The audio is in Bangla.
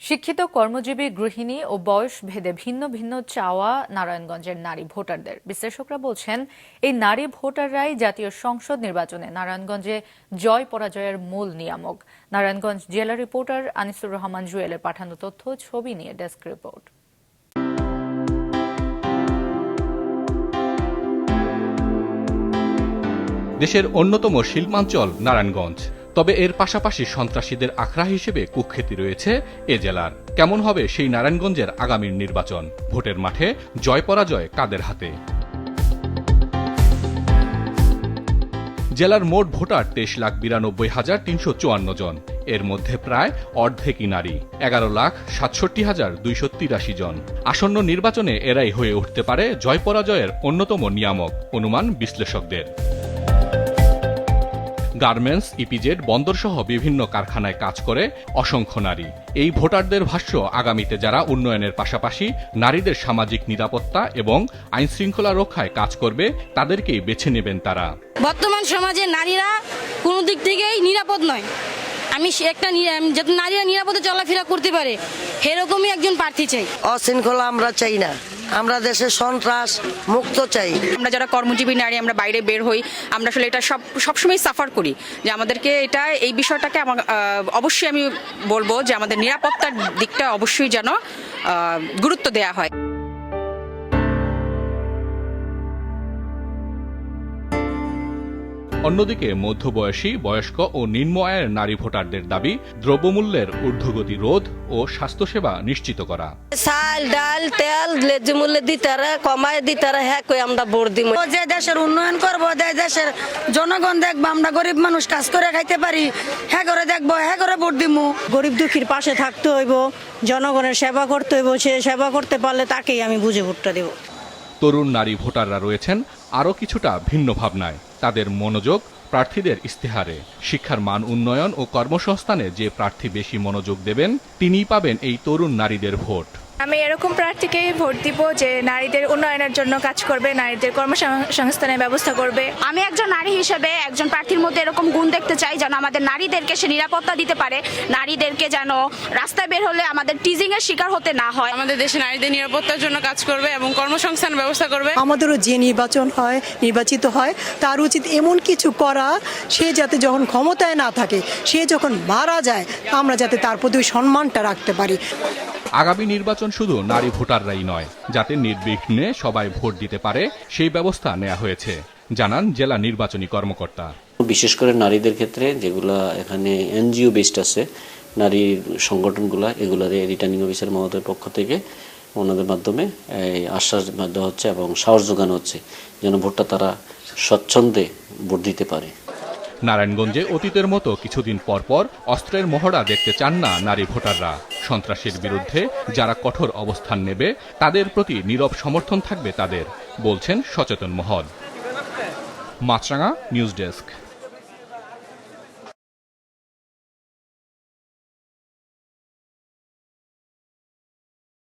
শিক্ষিত কর্মজীবী গৃহিণী ও বয়স ভেদে ভিন্ন ভিন্ন চাওয়া নারায়ণগঞ্জের নারী ভোটারদের। বিশ্লেষকরা বলছেন, এই নারী ভোটাররাই জাতীয় সংসদ নির্বাচনে নারায়ণগঞ্জে জয় পরাজয়ের মূল নিয়ামক। নারায়ণগঞ্জ জেলা রিপোর্টার আনিসুর রহমান জুয়েলের পাঠানো তথ্য ছবি নিয়ে ডেস্ক রিপোর্ট। দেশের অন্যতম শিল্পাঞ্চল নারায়ণগঞ্জ, তবে এর পাশাপাশি সন্ত্রাসীদের আখড়া হিসেবে কুখ্যাতি রয়েছে এ জেলার। কেমন হবে সেই নারায়ণগঞ্জের আগামীর নির্বাচন? ভোটের মাঠে জয় পরাজয় কাদের হাতে? জেলার মোট ভোটার 23,92,354 জন। এর মধ্যে প্রায় অর্ধেকই নারী, 11,67,283 জন। আসন্ন নির্বাচনে এরাই হয়ে উঠতে পারে জয় পরাজয়ের অন্যতম নিয়ামক, অনুমান বিশ্লেষকদের। গার্মেন্টস, ইপিজেড, বন্দরসহ বিভিন্ন কারখানায় কাজ করে অসংখ্য নারী। এই ভোটারদের ভাষ্য, আগামীতে যারা উন্নয়নের পাশাপাশি নারীদের সামাজিক নিরাপত্তা এবং আইনশৃঙ্খলা রক্ষায় কাজ করবে তাদেরকেই বেছে নেবেন তারা। বর্তমান সমাজে নারীরা কোনো দিক থেকেই নিরাপদ নয়। আমি একটা যাতে নারীরা নিরাপদে চলাফেরা করতে পারে এরকমই একজন প্রার্থী চাই। অশৃঙ্খলা আমরা চাই না, আমরা দেশে সন্ত্রাস মুক্ত চাই। আমরা যারা কর্মজীবী নারী, আমরা বাইরে বের হই, আমরা আসলে এটা সবসময় সাফার করি যে আমাদেরকে এই বিষয়টাকে অবশ্যই আমি বলবো যে আমাদের নিরাপত্তার দিকটা অবশ্যই যেন গুরুত্ব দেয়া হয়। অন্যদিকে মধ্যবয়সী, বয়স্ক ও নিম্ন আয়ের নারী ভোটারদের দাবি দ্রব্যমূল্যের ঊর্ধ্বগতি রোধ ও স্বাস্থ্যসেবা নিশ্চিত করা। চাল, ডাল, তেল ন্যায্য মূল্যে দিতারা, কমায় দিতারা, হ্যাঁ কই আমরা ভোট দিব। যে দেশের উন্নয়ন করবো, দেশের জনগণ দেখবো, আমরা গরিব মানুষ কাজ করে খাইতে পারি, হ্যাঁ করে দেখবো, হ্যাঁ করে ভোট দিব। গরিব দুঃখীর পাশে থাকতে হইব, জনগণের সেবা করতে হইব, সে সেবা করতে পারলে তাকেই আমি বুঝে ভোটটা দেব। তরুণ নারী ভোটাররা রয়েছেন আরও কিছুটা ভিন্ন ভাবনায়। তাদের মনোযোগ প্রার্থীদের ইস্তেহারে। শিক্ষার মান উন্নয়ন ও কর্মসংস্থানে যে প্রার্থী বেশি মনোযোগ দেবেন তিনিই পাবেন এই তরুণ নারীদের ভোট। আমি এরকম প্রার্থীকেই ভোট দিব যে নারীদের উন্নয়নের জন্য কাজ করবে, নারীদের কর্মসংস্থানের ব্যবস্থা করবে। আমি একজন নারী হিসেবে একজন প্রার্থীর মধ্যে এরকম গুণ দেখতে চাই যেন আমাদের নারীদেরকে সে নিরাপত্তা দিতে পারে, নারীদেরকে যেন রাস্তায় বের হলে আমাদের টিজিং এর শিকার হতে না হয়। আমাদের দেশে নারীদের নিরাপত্তার জন্য কাজ করবে এবং কর্মসংস্থান ব্যবস্থা করবে। আমাদেরও যে নির্বাচিত হয় তার উচিত এমন কিছু করা, সে যাতে যখন ক্ষমতায় না থাকে, সে যখন মারা যায়, আমরা যাতে তার প্রতি সম্মানটা রাখতে পারি। আগামী নির্বাচন শুধু নারী ভোটাররাই নয়, যাতে নির্বিঘ্নে সবাই ভোট দিতে পারে সেই ব্যবস্থা নেওয়া হয়েছে, জানান জেলা নির্বাচনী কর্মকর্তা। বিশেষ করে নারীদের ক্ষেত্রে যেগুলা এখানে এনজিও বেসড আছে, নারী সংগঠনগুলা, এগুলার রিটার্নিং অফিসার মহোদয়ের পক্ষ থেকে ওনাদের মাধ্যমে আশ্বাস দেওয়া হচ্ছে এবং সাহস যোগানো হচ্ছে যেন ভোটটা তারা স্বচ্ছন্দে ভোট দিতে পারে। নারায়ণগঞ্জে অতীতের মতো কিছুদিন পর পর অস্ত্রের মহড়া দেখতে চান না নারী ভোটাররা। সন্ত্রাসের বিরুদ্ধে যারা কঠোর অবস্থান নেবে তাদের প্রতি নীরব সমর্থন থাকবে তাদের, বলছেন সচেতন মহল। মাছরাঙা নিউজ ডেস্ক।